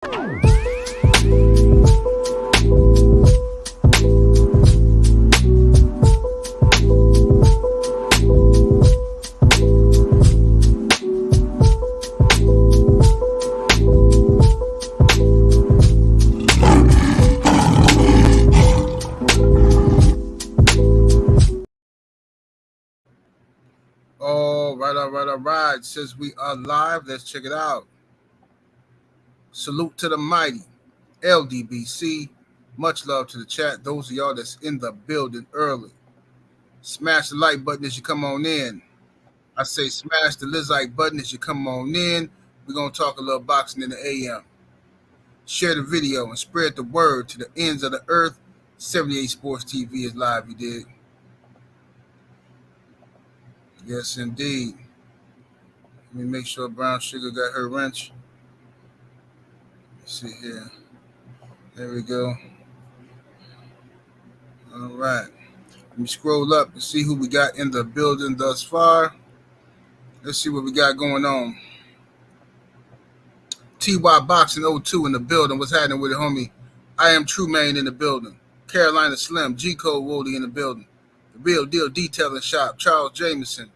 All right. Since we are live, let's check it out. Salute to the mighty LDBC. Much love to the chat. Those of y'all that's in the building early. Smash the like button as you come on in. I say smash the like button as you come on in. We're going to talk a little boxing in the AM. Share the video and spread the word to the ends of the earth. 78 Sports TV is live, you dig? Yes, indeed. Let me make sure Brown Sugar got her wrench. Let's see here. There we go. All right. Let me scroll up and see who we got in the building thus far. Let's see what we got going on. TY Boxing 02 in the building. What's happening with it, homie? I am True Man in the building. Carolina Slim, G Code Wody in the building. The Real Deal Detailing Shop, Charles Jameson,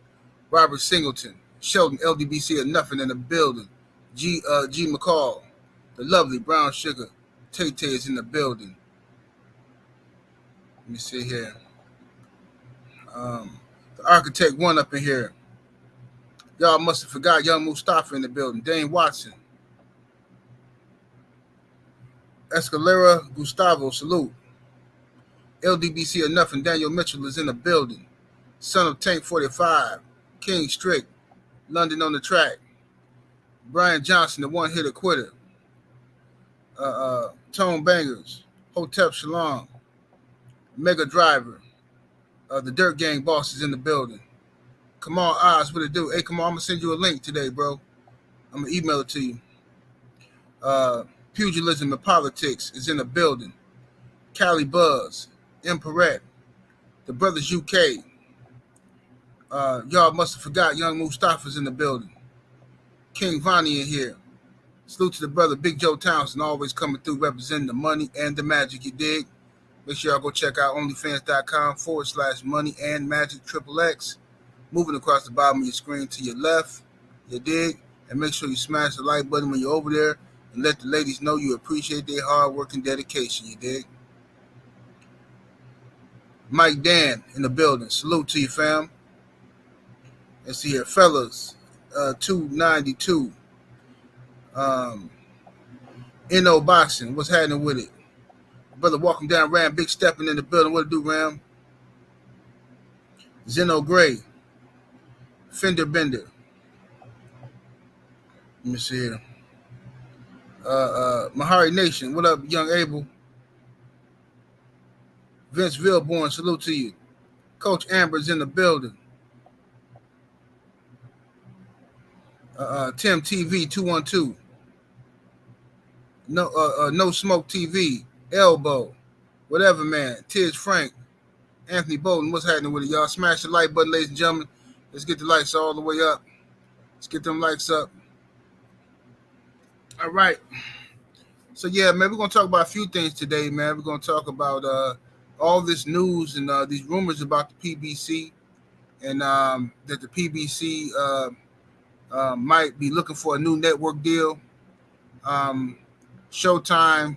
Robert Singleton, Sheldon LDBC or Nothing in the building. G McCall, the lovely Brown Sugar, Tay Tay is in the building. Let me see here. The Architect One up in here. Y'all must have forgot Young Mustafa in the building. Dane Watson. Escalera Gustavo, salute. LDBC or Nothing, Daniel Mitchell is in the building. Son of Tank 45. King Strick. London on the track. Brian Johnson, the one-hitter quitter. Tone Bangers. Hotep Shalom. Mega Driver. The Dirt Gang boss is in the building. Kamal Oz, what it do? Hey, Kamal, I'm going to send you a link today, bro. I'm going to email it to you. Pugilism and Politics is in the building. Cali Buzz. M. Perret. The Brothers UK. Y'all must have forgot Young Mustafa's in the building. King Vonnie in here. Salute to the brother Big Joe Townsend, always coming through representing the money and the magic, you dig? Make sure y'all go check out onlyfans.com/money and magic XXX. Moving across the bottom of your screen to your left, you dig? And make sure you smash the like button when you're over there and let the ladies know you appreciate their hard work and dedication, you dig? Mike Dan in the building. Salute to you, fam. Let's see here. Fellas, 292. NO Boxing. What's happening with it? Brother walking down Ram, Big Stepping in the building. What to do, Ram? Zeno Gray. Fender Bender. Let me see here. Mahari Nation. What up, young Abel? Vince Vilborn, salute to you. Coach Amber's in the building. Tim TV 212. No Smoke TV. Elbow. Whatever, man. Tiz Frank. Anthony Bolton. What's happening with it, y'all? Smash the like button, ladies and gentlemen. Let's get the likes all the way up. Let's get them likes up. All right. So, yeah, man, we're going to talk about a few things today, man. We're going to talk about all this news and these rumors about the PBC and that the PBC might be looking for a new network deal. Showtime.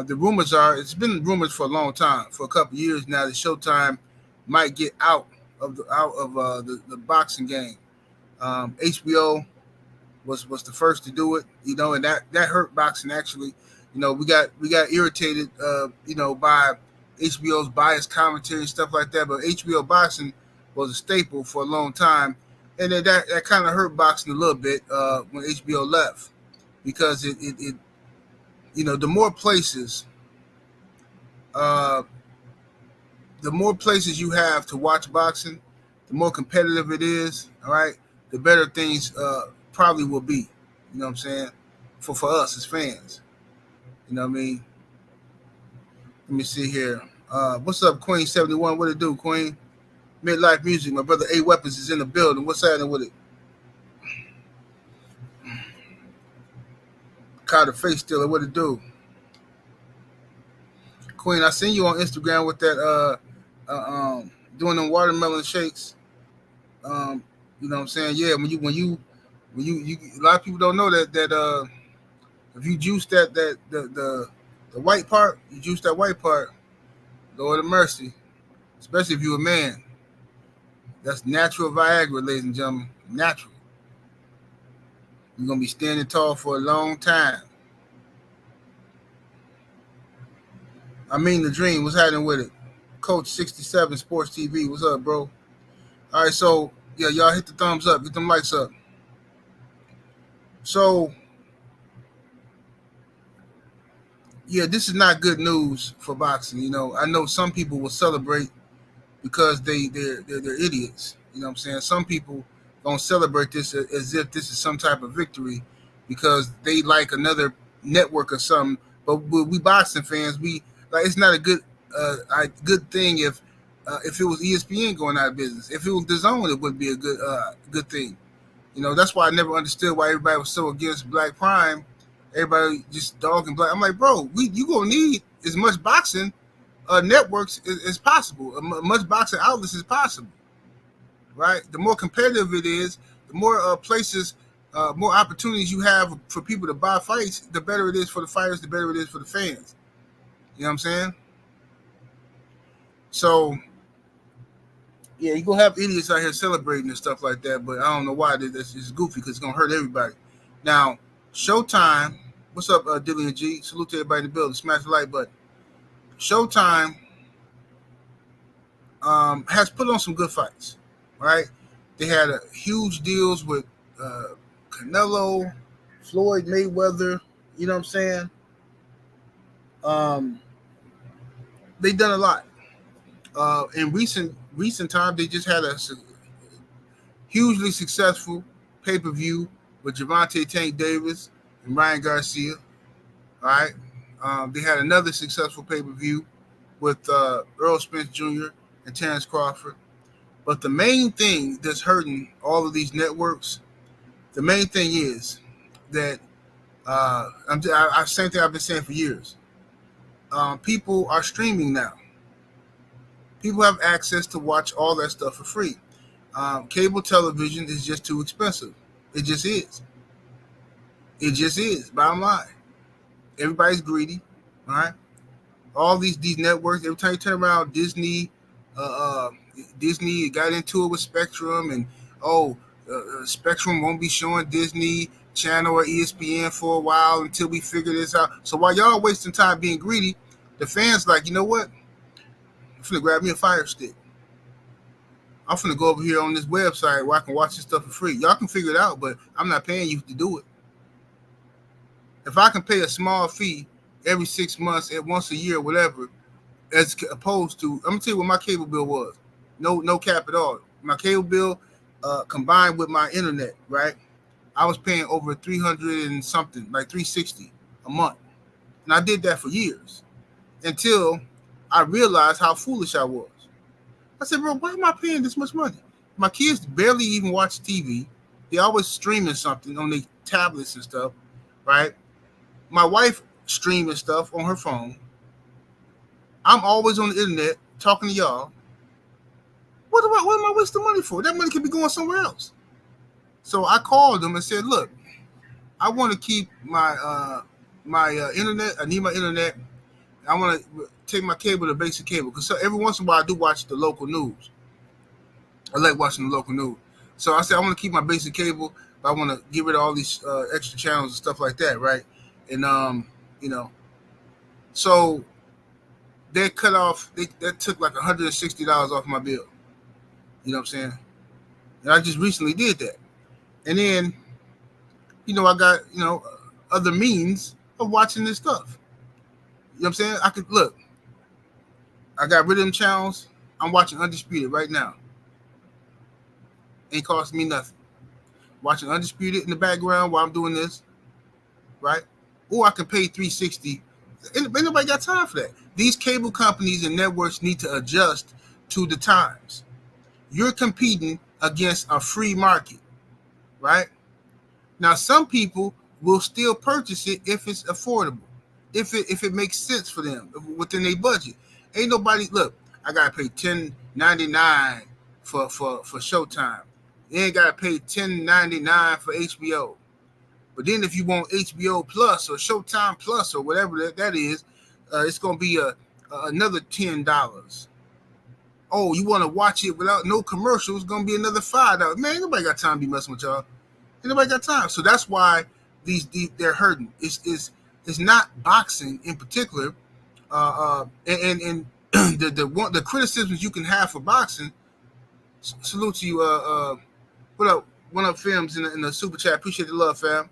The rumors are, it's been rumors for a long time, for a couple of years now, that Showtime might get out of the boxing game. HBO was the first to do it, you know, and that hurt boxing actually. You know, we got irritated, you know, by HBO's biased commentary and stuff like that. But HBO boxing was a staple for a long time, and then that kind of hurt boxing a little bit when HBO left, because it you know, the more places you have to watch boxing, the more competitive it is. All right, the better things probably will be. You know what I'm saying? For us as fans. You know what I mean? Let me see here. What's up, Queen 71? What it do, Queen? Midlife Music. My brother A Weapons is in the building. What's happening with it? Caught a face stealer. What it do? Queen, I seen you on Instagram with that doing them watermelon shakes. You know what I'm saying? Yeah, when you a lot of people don't know that if you juice the white part, you juice that white part, Lord of mercy, especially if you're a man. That's natural Viagra, ladies and gentlemen. Natural. You're gonna be standing tall for a long time. I mean the dream. What's happening with it? Coach 67 Sports TV. What's up, bro? All right, so yeah, y'all hit the thumbs up, get them likes up. So yeah, this is not good news for boxing. You know, I know some people will celebrate because they're idiots. You know what I'm saying? Some people don't celebrate this as if this is some type of victory because they like another network or something. But we boxing fans, we like it's not a good thing if it was ESPN going out of business. If it was DAZN, it would be a good thing. You know, that's why I never understood why everybody was so against Black Prime. Everybody just dogging Black. I'm like, bro, you gonna need as much boxing networks as possible, much boxing outlets as possible, right? The more competitive it is, the more places, more opportunities you have for people to buy fights, the better it is for the fighters, the better it is for the fans. You know what I'm saying? So, yeah, you're going to have idiots out here celebrating and stuff like that, but I don't know why. This is goofy because it's going to hurt everybody. Now, Showtime, what's up, Dillian G? Salute to everybody in the building. Smash the like button. Showtime has put on some good fights, right? They had huge deals with Canelo, Floyd Mayweather. You know what I'm saying? They done a lot. In recent time, they just had a hugely successful pay-per-view with Gervonta Tank Davis and Ryan Garcia. All right. They had another successful pay-per-view with Earl Spence Jr. and Terrence Crawford. But the main thing that's hurting all of these networks, the main thing is that same thing I've been saying for years. People are streaming now. People have access to watch all that stuff for free. Cable television is just too expensive. It just is. It just is. Bottom line. Everybody's greedy. All right. All these networks. Every time you turn around, Disney got into it with Spectrum, and Spectrum won't be showing Disney Channel or ESPN for a while until we figure this out. So while y'all wasting time being greedy, the fans like, you know what? I'm finna grab me a Fire Stick. I'm finna go over here on this website where I can watch this stuff for free. Y'all can figure it out, but I'm not paying you to do it. If I can pay a small fee every 6 months, once a year, whatever, as opposed to, I'm gonna tell you what my cable bill was. No cap at all. My cable bill combined with my internet, right? I was paying over 300 and something, like 360 a month. And I did that for years until I realized how foolish I was. I said, bro, why am I paying this much money? My kids barely even watch TV. They always streaming something on their tablets and stuff, right? My wife streaming stuff on her phone. I'm always on the internet talking to y'all. What am I wasting money for? That money could be going somewhere else. So I called them and said, look, I want to keep my internet. I need my internet. I want to take my cable to basic cable because every once in a while I do watch the local news. I like watching the local news. So I said I want to keep my basic cable, but I want to get rid of all these extra channels and stuff like that, right? And so they cut off. That took like $160 off my bill. You know what I'm saying? And I just recently did that. And then, I got other means of watching this stuff. You know what I'm saying? I could look. I got rid of them channels. I'm watching Undisputed right now. Ain't costing me nothing. Watching Undisputed in the background while I'm doing this, right? Or I can pay $360. Ain't nobody got time for that. These cable companies and networks need to adjust to the times. You're competing against a free market, right? Now, some people will still purchase it if it's affordable, if it makes sense for them within their budget. Ain't nobody look. I gotta pay $10.99 for Showtime. You ain't gotta pay $10.99 for HBO. But then if you want HBO Plus or Showtime Plus or whatever that is, it's gonna be another $10. Oh, you want to watch it without no commercials? It's gonna be another $5. Man, nobody got time to be messing with y'all. Ain't nobody got time. So that's why these they're hurting. It's not boxing in particular, and the criticisms you can have for boxing. Salute to you. What up? One up, films in the super chat. Appreciate the love, fam.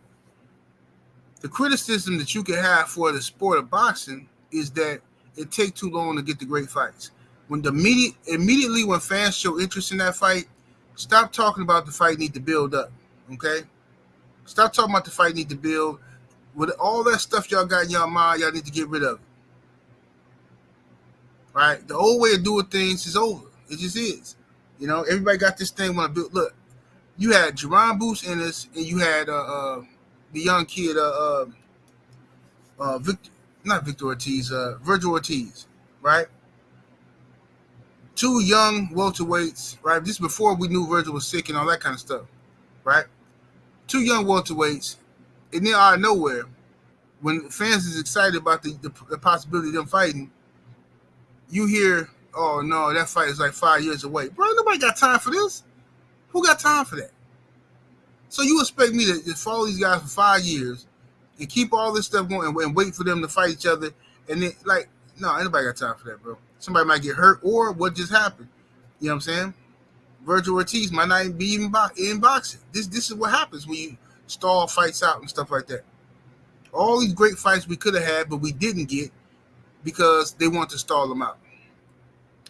The criticism that you can have for the sport of boxing is that it takes too long to get the great fights. When immediately when fans show interest in that fight, stop talking about the fight need to build up. Okay? Stop talking about the fight need to build. With all that stuff y'all got in y'all mind, y'all need to get rid of it. Right? The old way of doing things is over. It just is. You know, everybody got this thing want to build. Look, you had Jerron Booth in this, and you had the young kid, Victor Ortiz, Virgil Ortiz, right? Two young welterweights, right? This is before we knew Virgil was sick and all that kind of stuff, right? Two young welterweights, and then out of nowhere, when fans is excited about the possibility of them fighting, you hear, oh no, that fight is like 5 years away. Bro, nobody got time for this. Who got time for that? So you expect me to follow these guys for 5 years and keep all this stuff going and wait for them to fight each other, and then like, no, anybody got time for that, bro. Somebody might get hurt, or what just happened. You know what I'm saying? Virgil Ortiz might not be even in boxing. This is what happens when you stall fights out and stuff like that. All these great fights we could have had, but we didn't get because they want to stall them out.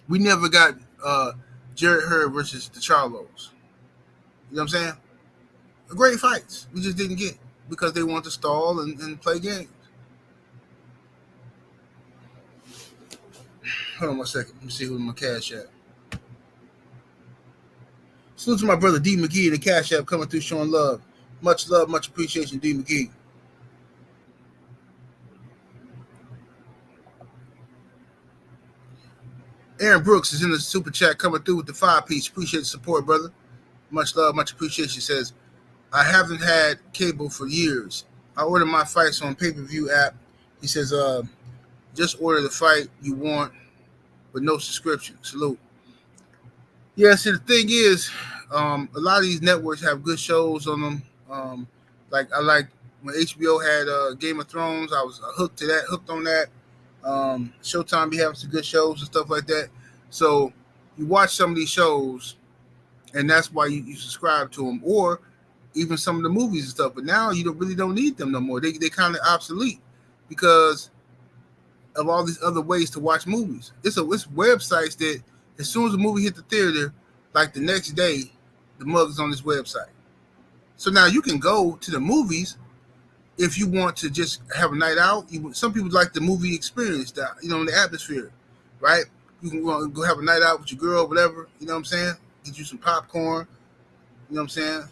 We never got Jarrett Hurd versus the Charlos. You know what I'm saying? Great fights. We just didn't get because they want to stall and play games. Hold on one second. Let me see who's my cash app. Salute to my brother D McGee, the cash app coming through showing love. Much love, much appreciation, D McGee. Aaron Brooks is in the super chat coming through with the 5-piece. Appreciate the support, brother. Much love, much appreciation. Says, I haven't had cable for years. I order my fights on pay-per-view app. He says, just order the fight you want with no subscription. Salute. Yeah, see, the thing is, a lot of these networks have good shows on them. I like when HBO had Game of Thrones. I was hooked on that. Showtime be having some good shows and stuff like that. So you watch some of these shows, and that's why you subscribe to them, or even some of the movies and stuff. But now you really don't need them no more. They kind of obsolete because of all these other ways to watch movies. It's websites that as soon as the movie hit the theater, like the next day, the mug is on this website. So now you can go to the movies if you want to just have a night out. Some people like the movie experience, the atmosphere, right? You can go have a night out with your girl, whatever. You know what I'm saying? Get you some popcorn. You know what I'm saying?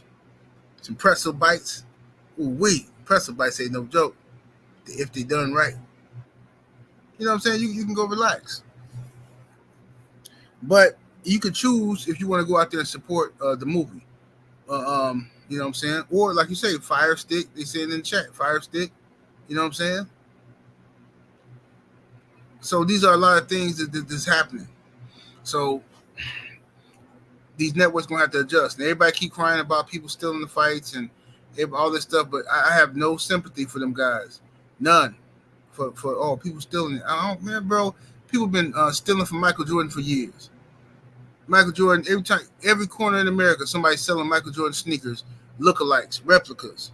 Some pretzel bites. Ooh, pretzel bites ain't no joke if they done right. You know what I'm saying? You can go relax. But you can choose if you want to go out there and support the movie. You know what I'm saying? Or like you say, Fire Stick. They say it in the chat. Fire Stick. You know what I'm saying? So these are a lot of things that's happening. So these networks going to have to adjust. And everybody keep crying about people stealing the fights and all this stuff, but I have no sympathy for them guys. None. For people stealing it. Man, bro, people been stealing from Michael Jordan for years. Michael Jordan, every corner in America, somebody's selling Michael Jordan sneakers, lookalikes, replicas,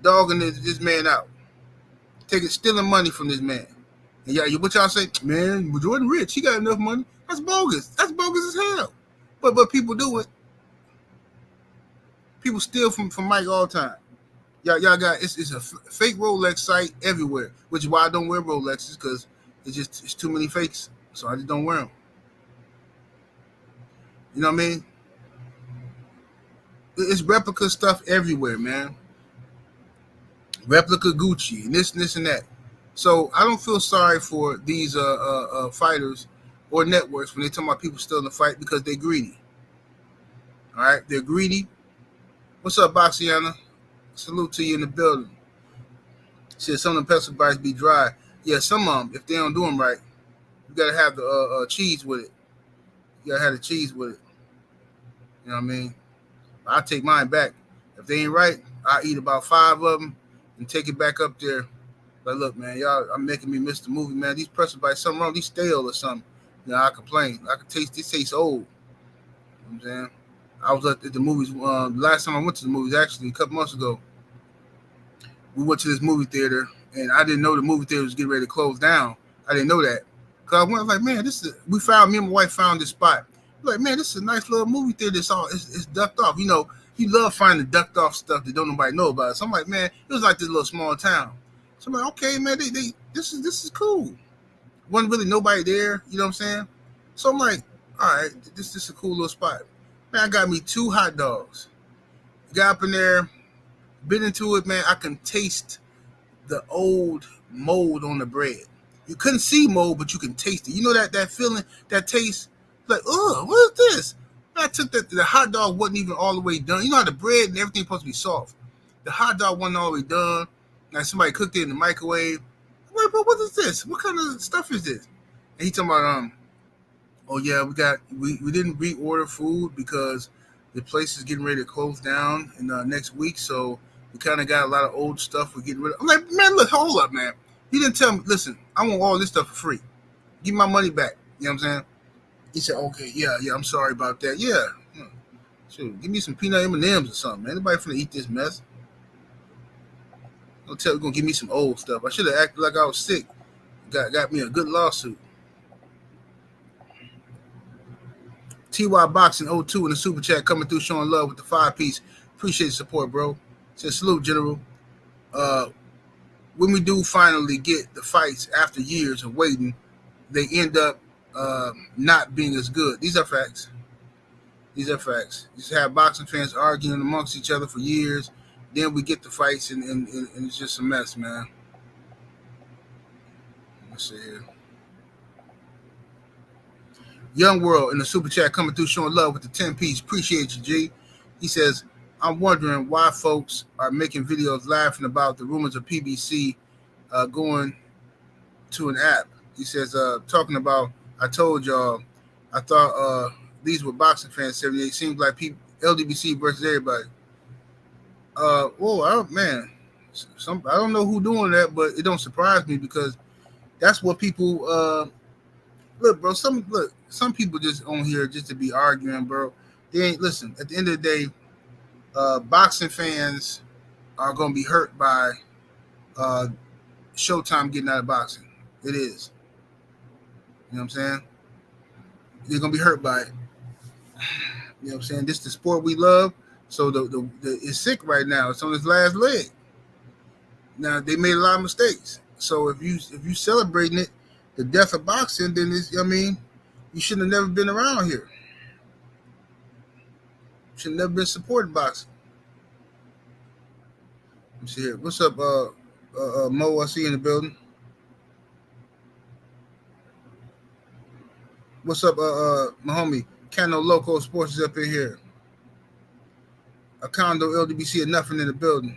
dogging this man out, stealing money from this man. And what y'all say, man, Jordan rich, he got enough money. That's bogus. That's bogus as hell. But people do it. People steal from Mike all the time. Y'all got it's a fake Rolex site everywhere, which is why I don't wear Rolexes, because it's too many fakes. So I just don't wear them. You know what I mean? It's replica stuff everywhere, man. replica Gucci, and this and that. So I don't feel sorry for these fighters or networks when they talk about people still in the fight because they're greedy. All right, they're greedy. What's up, Boxiana? Salute to you in the building. Said some of the pestle bites be dry. Yeah, some of them, if they don't do them right, you gotta have the cheese with it. You gotta have the cheese with it. You know what I mean? I take mine back. If they ain't right, I eat about 5 of them and take it back up there. But look, man, y'all, I'm making me miss the movie, man. These pretzel bites, something wrong. These stale or something. You know, I complain. I can taste this tastes old. You know what I'm saying? I was at the movies. Last time I went to the movies, actually, a couple months ago, we went to this movie theater, and I didn't know the movie theater was getting ready to close down. I didn't know that. Cause I went like, man, me and my wife found this spot. Like, man, this is a nice little movie theater. It's ducked off. You know, you love finding ducked off stuff that don't nobody know about. So I'm like, man, it was like this little small town. So I'm like, okay, man, this is cool. Wasn't really nobody there, you know what I'm saying? So I'm like, all right, this is a cool little spot. Man, I got me 2 hot dogs. Got up in there, bit into it, man. I can taste the old mold on the bread. You couldn't see mold, but you can taste it. You know that feeling, that taste? Like, oh, what is this? Man, I took the hot dog wasn't even all the way done. You know how the bread and everything supposed to be soft. The hot dog wasn't all the way done. Like somebody cooked it in the microwave. I'm like, bro, what is this? What kind of stuff is this? And he talking about, oh yeah, we didn't reorder food because the place is getting ready to close down in next week. So we kind of got a lot of old stuff we're getting rid of. I'm like, man, look, hold up, man. He didn't tell me, listen, I want all this stuff for free. Give me my money back. You know what I'm saying? He said, okay, yeah, I'm sorry about that. Yeah. Shoot, give me some peanut M&Ms or something, man. Anybody finna eat this mess? Don't tell you gonna give me some old stuff. I should have acted like I was sick. Got me a good lawsuit. TY Boxing 02 in the super chat coming through showing love with the 5-piece. Appreciate the support, bro. Says salute, General. When we do finally get the fights after years of waiting, they end up not being as good. These are facts. Just have boxing fans arguing amongst each other for years. Then we get the fights, and it's just a mess, man. Let's see here. Young World in the super chat coming through showing love with the 10-piece. Appreciate you, G. He says, I'm wondering why folks are making videos laughing about the rumors of PBC going to an app. He says, talking about, I told y'all, I thought these were boxing fans. 78 seems like LDBC versus everybody. Man, I don't know who doing that, but it don't surprise me because that's what people. Look, bro. Some people just on here just to be arguing, bro. They ain't listen. At the end of the day, boxing fans are gonna be hurt by Showtime getting out of boxing. It is. You know what I'm saying? They're gonna be hurt by it. You know what I'm saying? This is the sport we love. So the it's sick right now. It's on its last leg. Now they made a lot of mistakes. So if you celebrating it, the death of boxing, then you shouldn't have never been around here. You should have never been supporting boxing. Let's see here. What's up, Mo? I see you in the building. What's up, my homie? Cano Loco Sports is up in here. A condo LDBC and nothing in the building.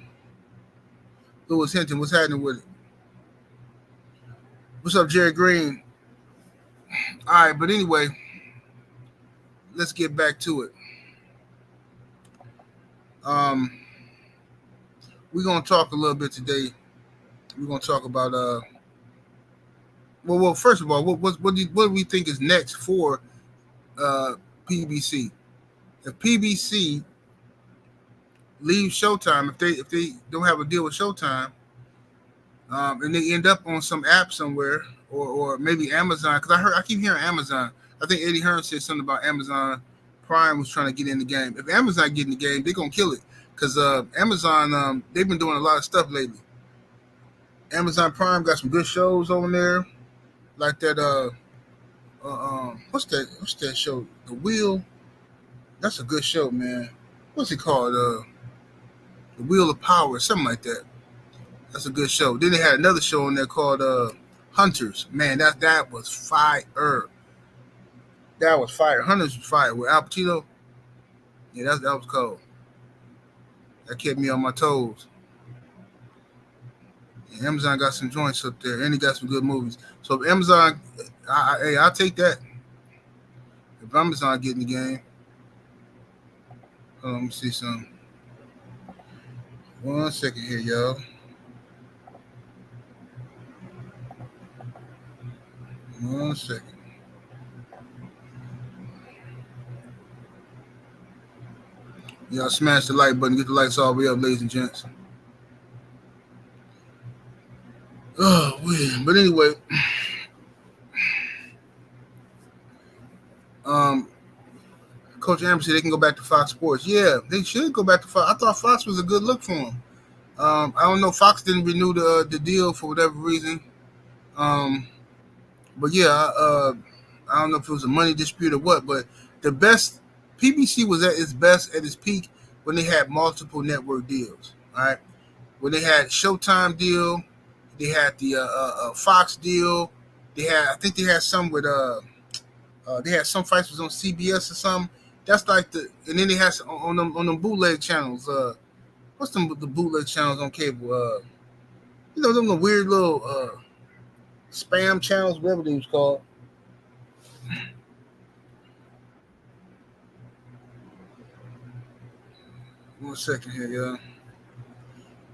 Lewis Hinton, what's happening with it? What's up, Jerry Green? All right, but anyway, let's get back to it. We're gonna talk a little bit today. We're gonna talk about well, first of all, what do we think is next for PBC? If PBC leaves Showtime, if they don't have a deal with Showtime, and they end up on some app somewhere, or maybe Amazon, because I keep hearing Amazon. I think Eddie Hearn said something about Amazon Prime was trying to get in the game. If Amazon get in the game, they're gonna kill it, because Amazon they've been doing a lot of stuff lately. Amazon Prime got some good shows on there, like that. What's that show? The Wheel. That's a good show, man. What's it called? The Wheel of Power, something like that. That's a good show. Then they had another show on there called Hunters. Man, that was fire. That was fire. Hunters was fire with Al Pacino. Yeah, that was cold. That kept me on my toes. And Amazon got some joints up there, and he got some good movies. So if Amazon, I'll take that. If Amazon get in the game, hold on, let me see some. 1 second here, y'all. One second. Y'all smash the like button. Get the lights all the way up, ladies and gents. Oh, weird. But anyway, Coach Amber said they can go back to Fox Sports. Yeah, they should go back to Fox. I thought Fox was a good look for them. I don't know. Fox didn't renew the deal for whatever reason. But yeah, I don't know if it was a money dispute or what. But the best PBC was at its best, at its peak, when they had multiple network deals. All right, when they had Showtime deal, they had the Fox deal. I think they had some with they had some fights was on CBS or something. That's like and then they had some on them bootleg channels. What's the bootleg channels on cable? You know, them the weird little spam channels, whatever they was called. One second here, y'all.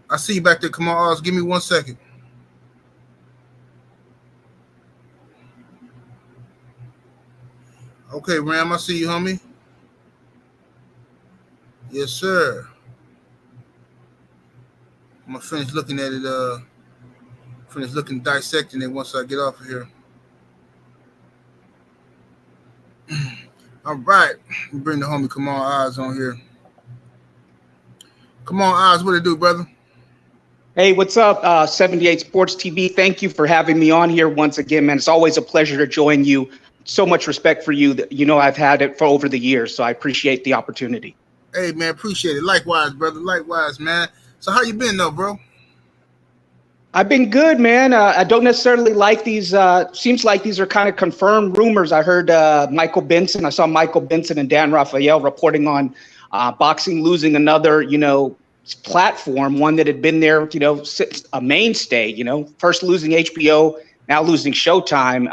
I see you back there. Come on, Oz. Give me 1 second. Okay, Ram, I see you, homie. Yes, sir. I'm gonna finish looking at it. Finish looking, dissecting it once I get off of here. All right, bring the homie. Come on, Oz on here. Come on, Oz. What it do, brother? Hey, what's up, 78 Sports TV? Thank you for having me on here once again, man. It's always a pleasure to join you. So much respect for you. That I've had it for over the years, so I appreciate the opportunity. Hey, man, appreciate it. Likewise, brother. Likewise, man. So how you been, though, bro? I've been good, man. I don't necessarily like these. Seems like these are kind of confirmed rumors. I heard Michael Benson. I saw Michael Benson and Dan Rafael reporting on boxing losing another, platform, one that had been there, a mainstay. First losing HBO, now losing Showtime.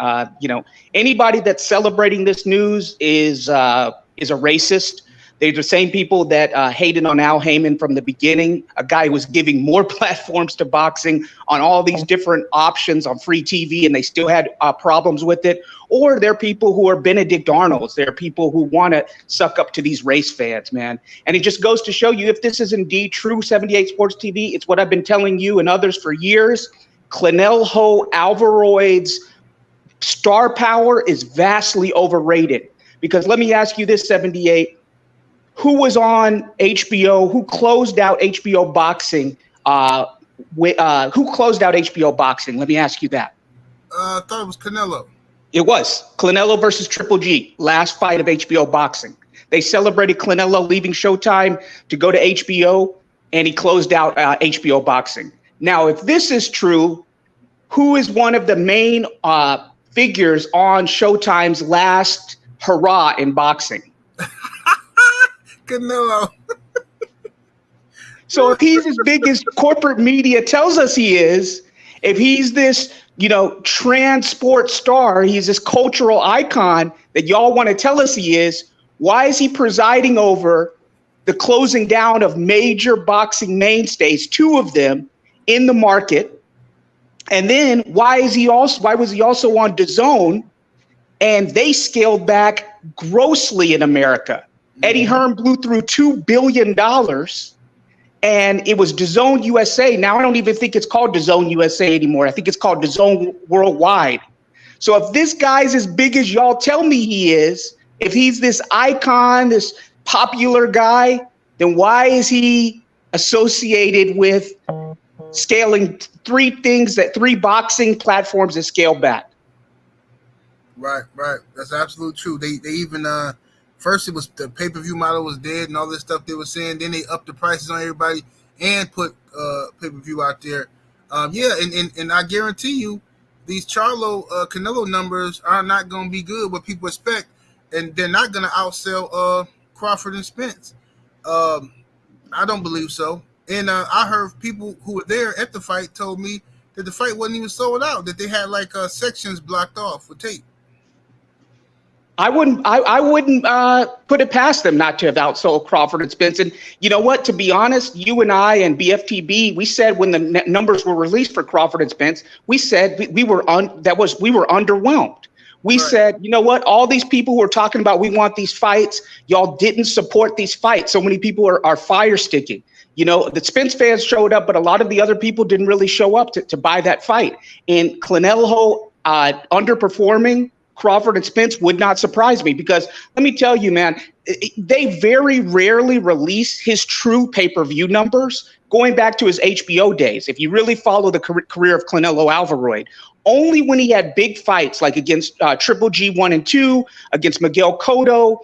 Anybody that's celebrating this news is a racist. They're the same people that hated on Al Heyman from the beginning, a guy who was giving more platforms to boxing on all these different options on free TV, and they still had problems with it. Or they're people who are Benedict Arnolds. They're people who want to suck up to these race fans, man. And it just goes to show you, if this is indeed true, 78 Sports TV, it's what I've been telling you and others for years. Canelo Alvarez's star power is vastly overrated. Because let me ask you this, 78. Who was on HBO? Who closed out HBO boxing? Who closed out HBO boxing? Let me ask you that. I thought it was Canelo. It was Canelo versus Triple G, last fight of HBO boxing. They celebrated Canelo leaving Showtime to go to HBO, and he closed out HBO boxing. Now, if this is true, who is one of the main figures on Showtime's last hurrah in boxing? Canelo. So if he's as big as corporate media tells us he is, if he's this, transport star, he's this cultural icon that y'all want to tell us he is, why is he presiding over the closing down of major boxing mainstays, two of them in the market? And then why was he also on DAZN, and they scaled back grossly in America? Eddie Hearn blew through $2 billion, and it was DAZN USA. Now I don't even think it's called DAZN USA anymore. I think it's called DAZN Worldwide. So if this guy's as big as y'all tell me he is, if he's this icon, this popular guy, then why is he associated with scaling three boxing platforms that scale back? Right. That's absolutely true. They even first, it was the pay-per-view model was dead and all this stuff they were saying. Then they upped the prices on everybody and put pay-per-view out there. Yeah, and I guarantee you, these Charlo Canelo numbers are not going to be good what people expect, and they're not going to outsell Crawford and Spence. Um, I don't believe so. And I heard people who were there at the fight told me that the fight wasn't even sold out, that they had like sections blocked off with tape. I wouldn't put it past them not to have outsold Crawford and Spence. And you know what? To be honest, you and I and BFTB, we said when the numbers were released for Crawford and Spence, we said we were underwhelmed. We Right. said, you know what? All these people who are talking about we want these fights, y'all didn't support these fights. So many people are fire sticking. You know, the Spence fans showed up, but a lot of the other people didn't really show up to buy that fight. And Canelo underperforming Crawford and Spence would not surprise me because let me tell you, man, they very rarely release his true pay-per-view numbers going back to his HBO days. If you really follow the career of Canelo Alvarez, only when he had big fights like against Triple G 1 and 2, against Miguel Cotto,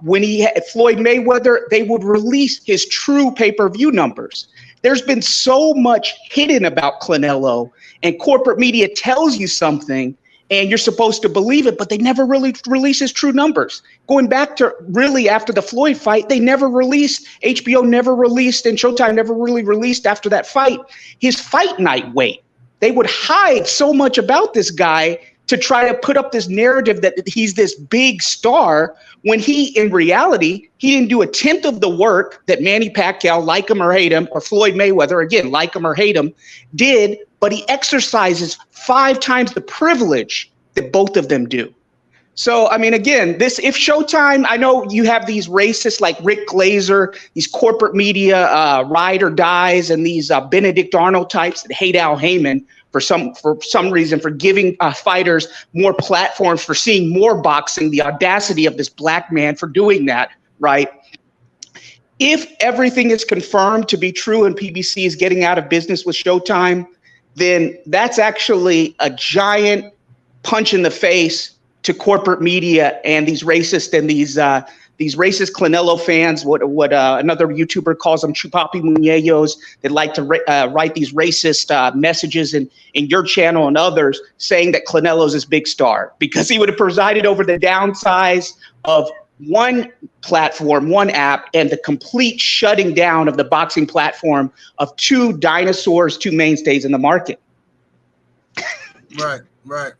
when he had Floyd Mayweather, they would release his true pay-per-view numbers. There's been so much hidden about Canelo, and corporate media tells you something, and you're supposed to believe it, but they never really release his true numbers. Going back to really after the Floyd fight, they never released, HBO never released, and Showtime never really released after that fight, his fight night weight. They would hide so much about this guy to try to put up this narrative that he's this big star when he, in reality, he didn't do a tenth of the work that Manny Pacquiao, like him or hate him, or Floyd Mayweather, again, like him or hate him, did, but he exercises 5 times the privilege that both of them do. So, I mean, again, if Showtime, I know you have these racists like Rick Glazer, these corporate media ride or dies, and these Benedict Arnold types that hate Al Heyman for some reason for giving fighters more platforms, for seeing more boxing, the audacity of this black man for doing that, right? If everything is confirmed to be true and PBC is getting out of business with Showtime, then that's actually a giant punch in the face to corporate media and these racist and these racist Canelo fans, what another YouTuber calls them, chupapi muñeños, that like to write these racist messages in your channel and others, saying that Canelo's this big star because he would have presided over the downsize of one platform, one app, and the complete shutting down of the boxing platform of 2 dinosaurs, 2 mainstays in the market. Right, right.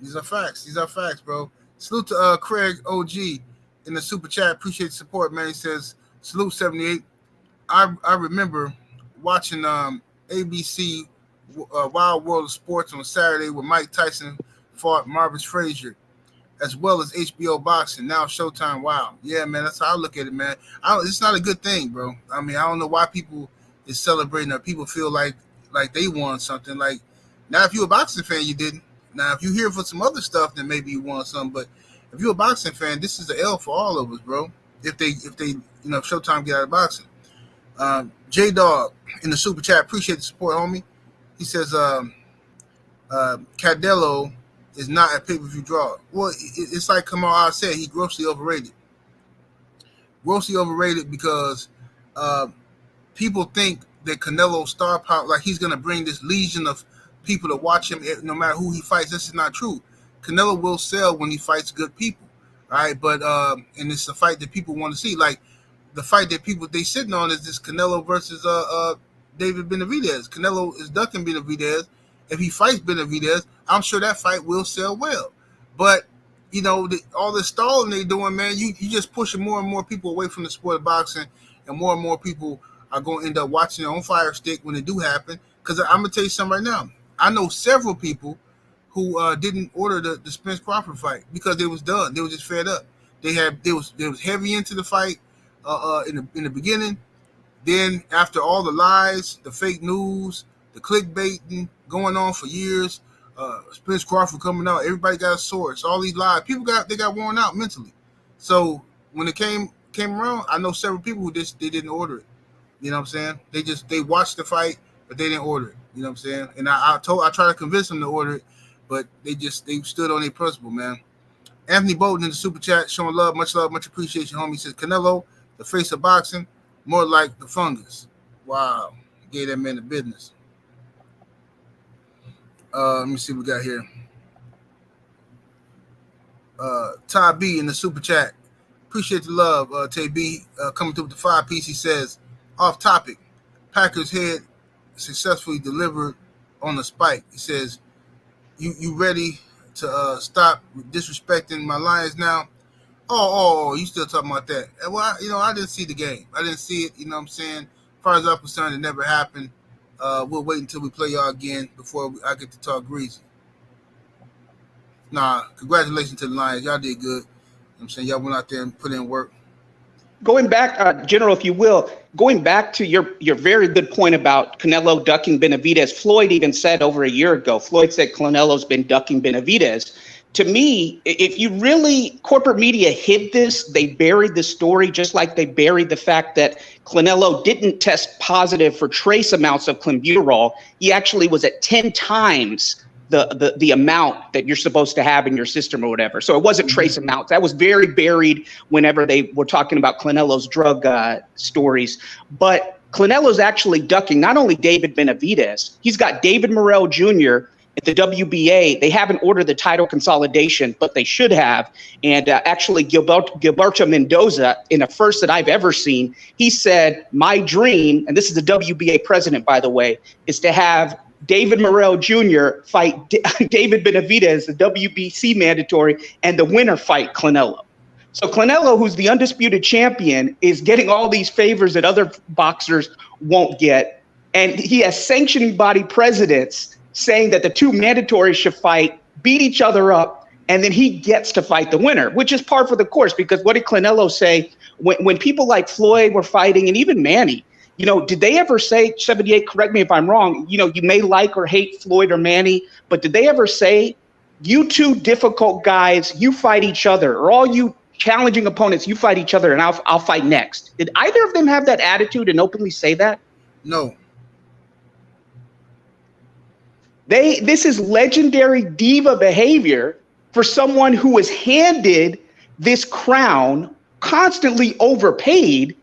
These are facts. These are facts, bro. Salute to Craig OG in the super chat. Appreciate the support, man. He says, salute 78. I remember watching ABC Wild World of Sports on Saturday when Mike Tyson fought Marvis Frazier, as well as HBO Boxing, now Showtime. Wow. Yeah, man, that's how I look at it, man. It's not a good thing, bro. I mean, I don't know why people is celebrating or people feel like they won something. Like, now if you're a boxing fan, you didn't. Now, if you're here for some other stuff, then maybe you want something. But if you're a boxing fan, this is the L for all of us, bro. If they if Showtime get out of boxing. J Dog in the super chat, appreciate the support, homie. He says, Cadelo is not a pay-per-view draw. Well, it's like Kamal said, he grossly overrated. Grossly overrated because people think that Canelo star power, like he's gonna bring this legion of people to watch him no matter who he fights. This is not true. Canelo will sell when he fights good people, all right? But and it's a fight that people want to see. Like the fight that they sitting on is this Canelo versus David Benavidez. Canelo is ducking Benavidez. If he fights Benavidez, I'm sure that fight will sell well. But all this stalling they're doing, man, you just pushing more and more people away from the sport of boxing, and more people are going to end up watching it on Fire Stick when it do happen. Because I'm gonna tell you something right now. I know several people who didn't order the Spence Crawford fight because they was done. They were just fed up. They was heavy into the fight in the beginning. Then after all the lies, the fake news, the clickbaiting going on for years, Spence Crawford coming out, everybody got a source. All these lies, people got worn out mentally. So when it came around, I know several people who they didn't order it. You know what I'm saying? They watched the fight, but they didn't order it. You know what I'm saying? And I tried to convince them to order it, but they stood on their principle, man. Anthony Bolton in the super chat, showing love, much appreciation, homie. He says, Canelo, the face of boxing, more like the fungus. Wow. Gave that man the business. Let me see what we got here. Ty B in the super chat. Appreciate the love, Tay B. Coming through with the 5-piece. He says, off topic, Packers head successfully delivered on the spike. He says, you ready to stop disrespecting my Lions now? Oh, you still talking about that? Well, I didn't see the game. I didn't see it. You know what I'm saying? As far as I'm concerned, it never happened. We'll wait until we play y'all again before I get to talk greasy. Nah, congratulations to the Lions. Y'all did good. You know what I'm saying? Y'all went out there and put in work. Going back, General, if you will, going back to your very good point about Canelo ducking Benavidez, Floyd even said over a year ago, Floyd said Canelo's been ducking Benavidez. To me, if you really, corporate media hid this, they buried the story just like they buried the fact that Canelo didn't test positive for trace amounts of clenbuterol. He actually was at 10 times the amount that you're supposed to have in your system or whatever. So it wasn't trace amounts. That was very buried whenever they were talking about Canelo's drug stories. But Canelo's actually ducking not only David Benavidez, he's got David Morrell Jr. at the WBA. They haven't ordered the title consolidation, but they should have. And actually, Gilberto Mendoza, in a first that I've ever seen, he said, my dream, and this is the WBA president, by the way, is to have David Morrell Jr. fight David Benavidez, the WBC mandatory, and the winner fight Canelo. So Canelo, who's the undisputed champion, is getting all these favors that other boxers won't get. And he has sanctioning body presidents saying that the two mandatories should fight, beat each other up, and then he gets to fight the winner, which is par for the course. Because what did Canelo say when people like Floyd were fighting, and even Manny? Did they ever say, 78, correct me if I'm wrong, you may like or hate Floyd or Manny, but did they ever say, you two difficult guys, you fight each other, or all you challenging opponents, you fight each other, and I'll fight next? Did either of them have that attitude and openly say that? No. This is legendary diva behavior for someone who was handed this crown, constantly overpaid,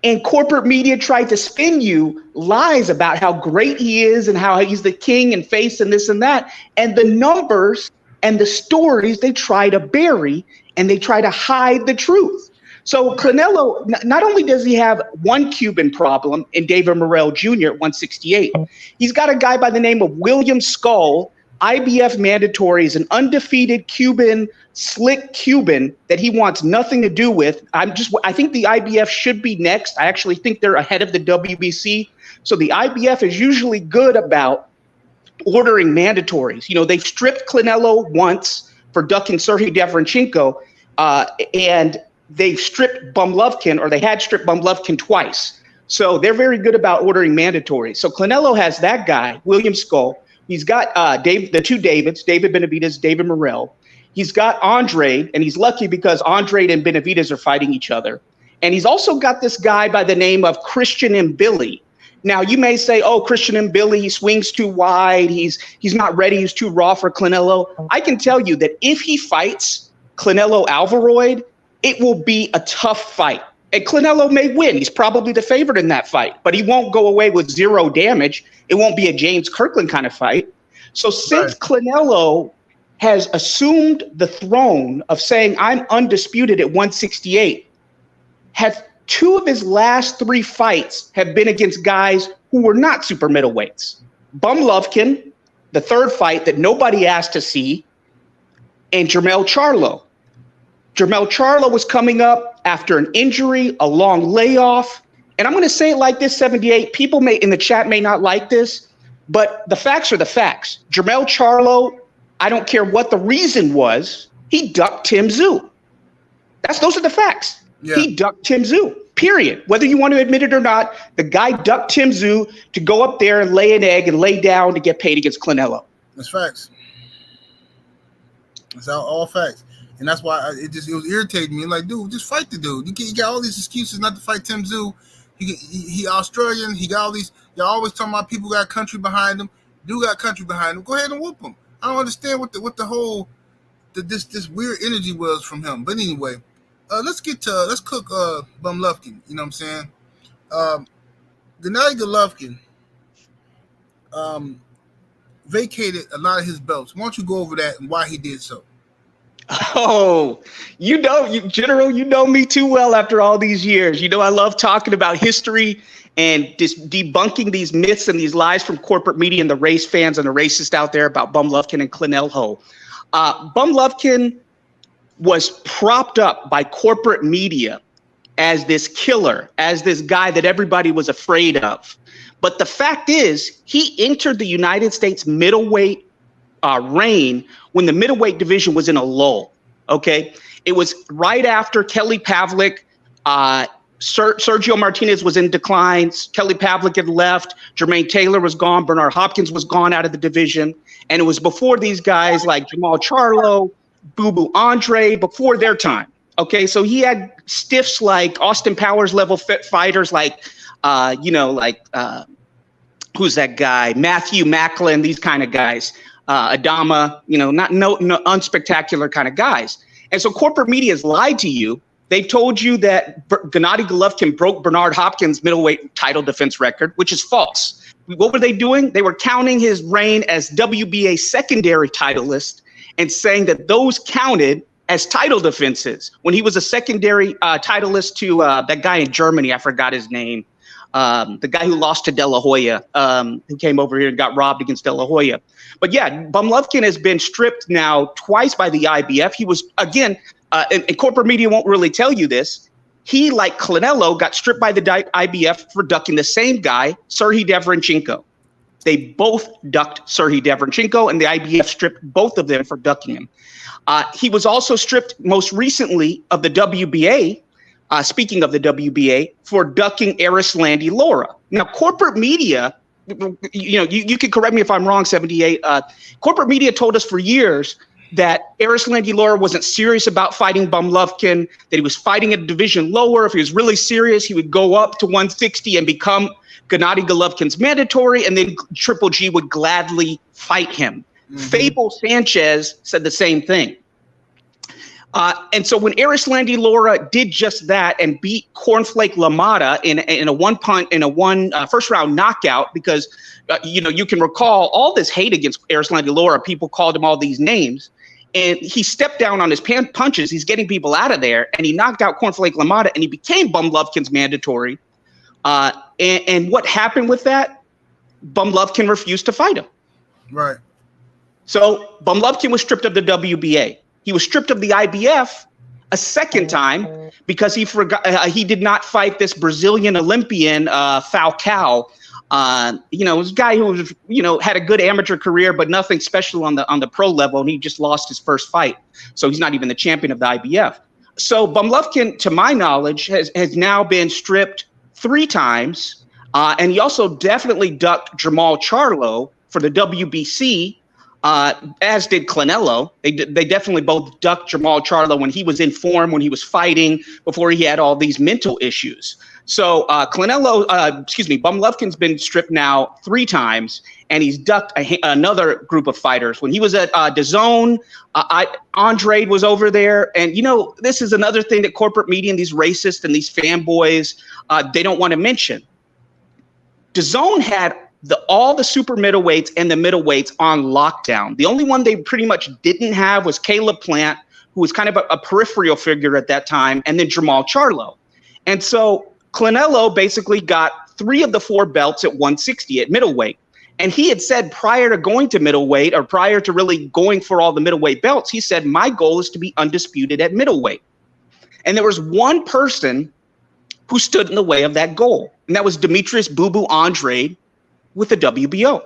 and corporate media tried to spin you lies about how great he is and how he's the king and face and this and that. And the numbers and the stories they try to bury, and they try to hide the truth. So Canelo, not only does he have one Cuban problem in David Morrell Jr. at 168, he's got a guy by the name of William Skull, IBF mandatory, is an undefeated Cuban, slick Cuban that he wants nothing to do with. I think the IBF should be next. I actually think they're ahead of the WBC. So the IBF is usually good about ordering mandatories. They've stripped Canelo once for ducking Sergey Deverenchenko, and they've stripped Bumlovkin, or they had stripped Bumlovkin twice. So they're very good about ordering mandatories. So Canelo has that guy, William Skull. He's got the two Davids, David Benavidez, David Morrell. He's got Andre, and he's lucky because Andre and Benavidez are fighting each other. And he's also got this guy by the name of Christian Mbili. Now, you may say, oh, Christian Mbili, he swings too wide. He's not ready. He's too raw for Canelo. I can tell you that if he fights Canelo Alvarez, it will be a tough fight. And Canelo may win. He's probably the favorite in that fight, but he won't go away with zero damage. It won't be a James Kirkland kind of fight. So since Canelo has assumed the throne of saying, I'm undisputed at 168, two of his last three fights have been against guys who were not super middleweights. Bumlovkin, the third fight that nobody asked to see, and Jermell Charlo. Jermell Charlo was coming up after an injury, a long layoff. And I'm going to say it like this, 78. People in the chat may not like this, but the facts are the facts. Jermell Charlo, I don't care what the reason was, he ducked Tim Tszyu. Those are the facts. Yeah. He ducked Tim Tszyu, period. Whether you want to admit it or not, the guy ducked Tim Tszyu to go up there and lay an egg and lay down to get paid against Canelo. That's facts. That's all facts. And that's why it was irritating me. Like, dude, just fight the dude. You got all these excuses not to fight Tim Tszyu. He Australian. He got all these. Y'all always talking about people got country behind him. Dude got country behind him. Go ahead and whoop him. I don't understand what the whole this weird energy was from him. But anyway, let's cook Bumlovkin. You know what I'm saying? Gennady Golovkin. vacated a lot of his belts. Why don't you go over that and why he did so? Oh, General, you know me too well after all these years. You know I love talking about history and just debunking these myths and these lies from corporate media and the race fans and the racists out there about Bum Lufkin and Canelo. Bum Lufkin was propped up by corporate media as this killer, as this guy that everybody was afraid of. But the fact is, he entered the United States middleweight reign when the middleweight division was in a lull. Okay, it was right after Kelly Pavlik, Sergio Martinez was in decline. Kelly Pavlik had left. Jermaine Taylor was gone. Bernard Hopkins was gone out of the division, and it was before these guys like Jamal Charlo, Boo Boo Andre, before their time. Okay, so he had stiffs like Austin Powers level fit fighters like, who's that guy? Matthew Macklin, these kind of guys. Adama, not unspectacular kind of guys. And so corporate media has lied to you. They've told you that Gennady Golovkin broke Bernard Hopkins' middleweight title defense record, which is false. What were they doing? They were counting his reign as WBA secondary titleist and saying that those counted as title defenses when he was a secondary titleist to that guy in Germany. I forgot his name. The guy who lost to De La Hoya, who came over here and got robbed against De La Hoya. But yeah, Bum Lufkin has been stripped now twice by the IBF. He was, again, and corporate media won't really tell you this. He, like Canelo, got stripped by the IBF for ducking the same guy, Serhiy Devranchenko. They both ducked Serhiy Devranchenko, and the IBF stripped both of them for ducking him. He was also stripped most recently of the WBA, speaking of the WBA, for ducking Erislandy Lara. Now, corporate media, you can correct me if I'm wrong, 78. Corporate media told us for years that Erislandy Lara wasn't serious about fighting Bum Lufkin, that he was fighting a division lower. If he was really serious, he would go up to 160 and become Gennady Golovkin's mandatory, and then Triple G would gladly fight him. Mm-hmm. Fable Sanchez said the same thing. And so when Erislandy Lara did just that and beat Cornflake LaMotta in a first round knockout, because you can recall all this hate against Erislandy Lara, people called him all these names, and he stepped down on his punches. He's getting people out of there, and he knocked out Cornflake LaMotta, and he became Bum Lufkin's mandatory. And what happened with that? Bum Lufkin refused to fight him. Right. So Bum Lufkin was stripped of the WBA. He was stripped of the IBF a second time because he forgot. He did not fight this Brazilian Olympian, Falcao. This guy who was, had a good amateur career, but nothing special on the pro level, and he just lost his first fight. So he's not even the champion of the IBF. So Bum Lufkin, to my knowledge, has now been stripped 3 times, and he also definitely ducked Jamal Charlo for the WBC. As did Canelo. They definitely both ducked Jamal Charlo when he was in form, when he was fighting, before he had all these mental issues. So Bum Lufkin's been stripped now 3 times, and he's ducked another group of fighters. When he was at DAZN, Andrade was over there. And, this is another thing that corporate media and these racists and these fanboys, they don't want to mention. DAZN had all the super middleweights and the middleweights on lockdown. The only one they pretty much didn't have was Caleb Plant, who was kind of a peripheral figure at that time, and then Jamal Charlo. And so Canelo basically got 3 of the 4 belts at 160 at middleweight. And he had said prior to going to middleweight, or prior to really going for all the middleweight belts, he said, my goal is to be undisputed at middleweight. And there was one person who stood in the way of that goal, and that was Demetrius Boo Boo Andrade with the WBO.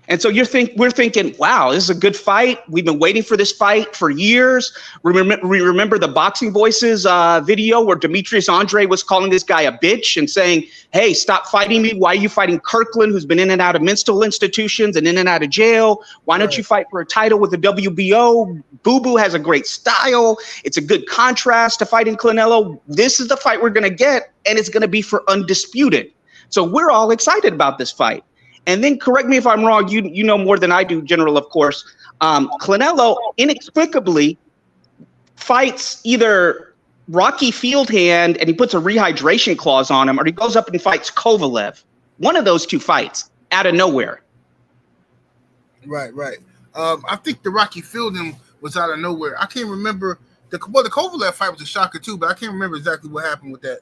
And so we're thinking, wow, this is a good fight. We've been waiting for this fight for years. We remember the Boxing Voices video where Demetrius Andrade was calling this guy a bitch and saying, hey, stop fighting me. Why are you fighting Kirkland, who's been in and out of mental institutions and in and out of jail? Why don't you fight for a title with the WBO? Boo Boo has a great style. It's a good contrast to fighting Canelo. This is the fight we're going to get, and it's going to be for undisputed. So we're all excited about this fight. And then, correct me if I'm wrong, you know more than I do, General, of course. Canelo inexplicably fights either Rocky Fieldhand and he puts a rehydration clause on him, or he goes up and fights Kovalev. One of those 2 fights out of nowhere. Right, right. I think the Rocky Fielding was out of nowhere. I can't remember the Kovalev fight was a shocker too, but I can't remember exactly what happened with that.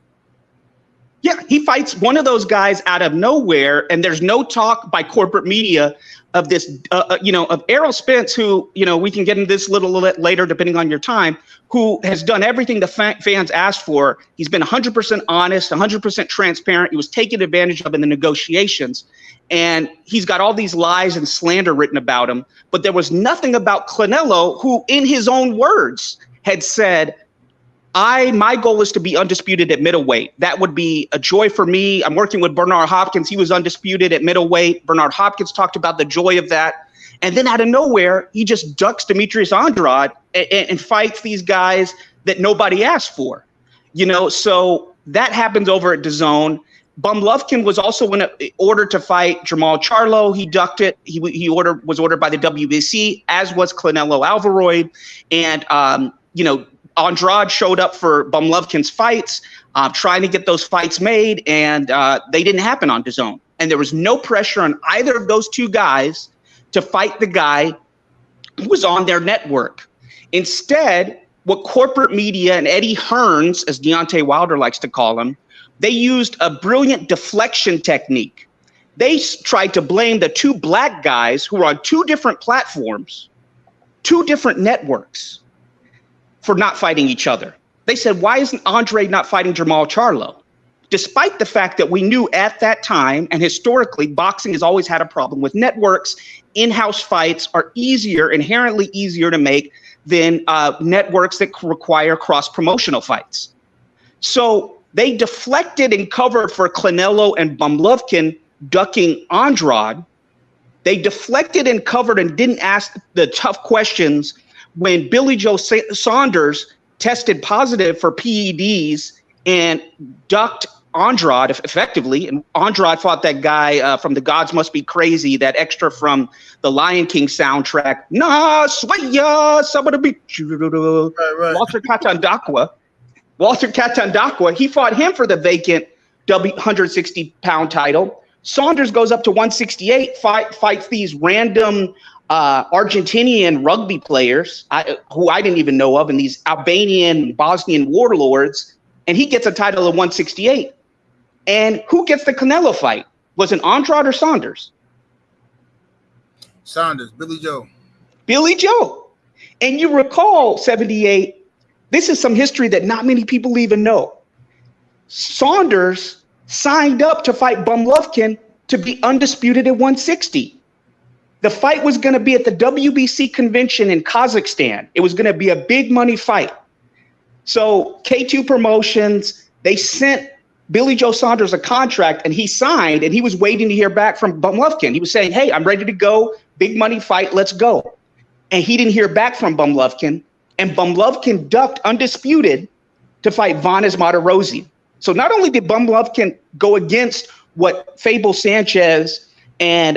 Yeah, he fights one of those guys out of nowhere, and there's no talk by corporate media of this, of Errol Spence, who, we can get into this a little later, depending on your time, who has done everything the fans asked for. He's been 100% honest, 100% transparent. He was taken advantage of in the negotiations, and he's got all these lies and slander written about him. But there was nothing about Canelo, who, in his own words, had said, my goal is to be undisputed at middleweight. That would be a joy for me. I'm working with Bernard Hopkins. He was undisputed at middleweight. Bernard Hopkins talked about the joy of that. And then out of nowhere, he just ducks Demetrius Andrade and fights these guys that nobody asked for. So that happens over at DAZN. Bum Lufkin was also ordered to fight Jermall Charlo. He ducked it. He was ordered by the WBC, as was Canelo Alvarez. And, Andrade showed up for Bum Lufkin's fights, trying to get those fights made, and they didn't happen on DAZN. And there was no pressure on either of those two guys to fight the guy who was on their network. Instead, what corporate media and Eddie Hearns, as Deontay Wilder likes to call him, they used a brilliant deflection technique. They tried to blame the two black guys who were on two different platforms, two different networks, for not fighting each other. They said, why isn't Andre not fighting Jermall Charlo? Despite the fact that we knew at that time, and historically, boxing has always had a problem with networks. In-house fights are inherently easier to make than networks that require cross-promotional fights. So they deflected and covered for Canelo and Bum Lufkin, ducking Andrade. They deflected and covered and didn't ask the tough questions when Billy Joe Saunders tested positive for PEDs and ducked Andrade effectively. And Andrade fought that guy from The Gods Must Be Crazy, that extra from the Lion King soundtrack. Nah, swaya, somebody be right. Walter Katandakwa. He fought him for the vacant 160-pound title. Saunders goes up to 168, fights these random Argentinian rugby players who I didn't even know of, and these Albanian, Bosnian warlords, and he gets a title of 168. And who gets the Canelo fight? Was it Andrade or Saunders? Saunders, Billy Joe. Billy Joe. And you recall 78, this is some history that not many people even know. Saunders signed up to fight Bum Lufkin to be undisputed at 160. The fight was going to be at the WBC convention in Kazakhstan. It was going to be a big money fight. So K2 Promotions, they sent Billy Joe Saunders a contract, and he signed, and he was waiting to hear back from Bum Lufkin. He was saying, hey, I'm ready to go. Big money fight. Let's go. And he didn't hear back from Bum Lufkin, and Bum Lufkin ducked undisputed to fight Vanes Martirosyan. So not only did Bum Lufkin go against what Fable Sanchez and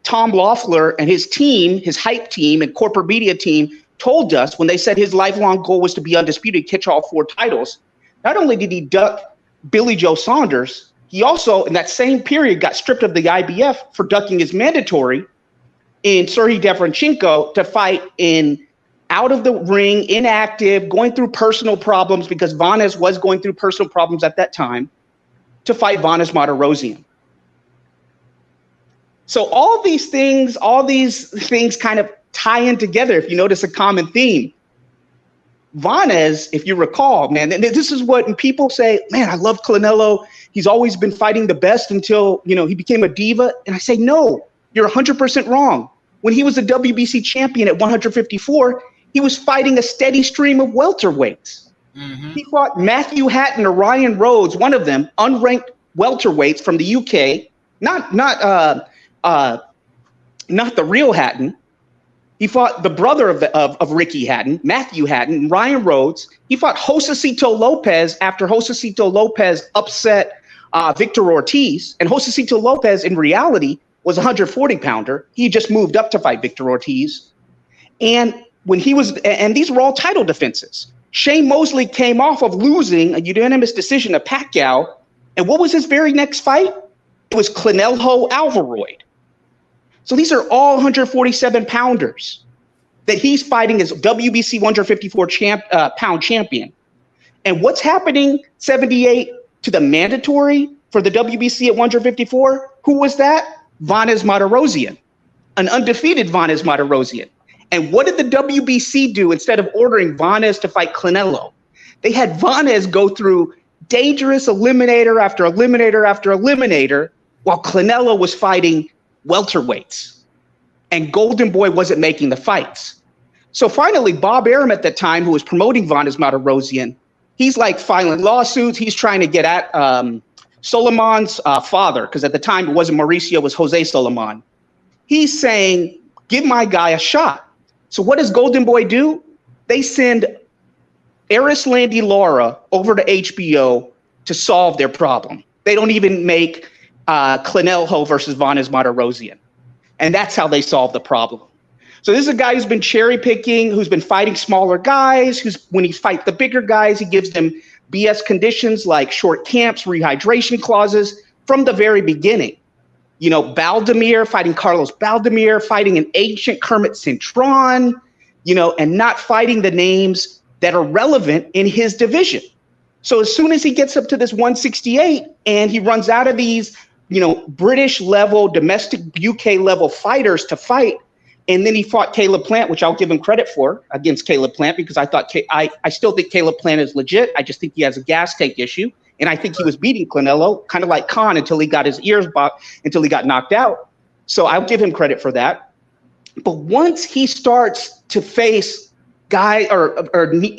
Tom Loeffler and his team, his hype team and corporate media team told us when they said his lifelong goal was to be undisputed, catch all 4 titles. Not only did he duck Billy Joe Saunders, he also, in that same period, got stripped of the IBF for ducking his mandatory in Serhiy Devranchenko to fight in out of the ring, inactive, going through personal problems because Vanes was going through personal problems at that time, to fight Vanes Martirosyan. So all these things kind of tie in together. If you notice a common theme, Vanes, if you recall, man, and this is what, and people say, man, I love Canelo. He's always been fighting the best until, he became a diva. And I say, no, you're 100% wrong. When he was a WBC champion at 154, he was fighting a steady stream of welterweights. Mm-hmm. He fought Matthew Hatton or Ryan Rhodes, one of them, unranked welterweights from the UK, not the real Hatton. He fought the brother of Ricky Hatton, Matthew Hatton, Ryan Rhodes. He fought Josecito Lopez after Josecito Lopez upset Victor Ortiz. And Josecito Lopez, in reality, was a 140-pounder. He just moved up to fight Victor Ortiz. And these were all title defenses. Shane Mosley came off of losing a unanimous decision to Pacquiao. And what was his very next fight? It was Canelo Alvarez. So these are all 147 pounders that he's fighting as WBC 154 pound champion. And what's happening 78 to the mandatory for the WBC at 154? Who was that? Vanes Martirosyan, an undefeated Vanes Martirosyan. And what did the WBC do instead of ordering Vanes to fight Canelo? They had Vanes go through dangerous eliminator after eliminator after eliminator while Canelo was fighting welterweights. And Golden Boy wasn't making the fights. So finally, Bob Arum at the time, who was promoting Vanes Martirosyan, he's like filing lawsuits. He's trying to get at Soliman's father, because at the time it wasn't Mauricio, it was Jose Soliman. He's saying, give my guy a shot. So what does Golden Boy do? They send Erislandy Lara over to HBO to solve their problem. They don't even make Canelo versus Vanes Martirosyan. And that's how they solve the problem. So this is a guy who's been cherry picking, who's been fighting smaller guys, who's when he fights the bigger guys, he gives them BS conditions like short camps, rehydration clauses from the very beginning. You know, Baldemir fighting Carlos Baldemir, fighting an ancient Kermit Cintron, you know, and not fighting the names that are relevant in his division. So as soon as he gets up to this 168 and he runs out of these, you know, British level, domestic UK level fighters to fight, and then he fought Caleb Plant, which I'll give him credit for, against Caleb Plant, because I thought I still think Caleb Plant is legit. I just think he has a gas tank issue. And I think he was beating Canelo, kind of like Khan, until he got his ears boxed, until he got knocked out. So I'll give him credit for that. But once he starts to face guys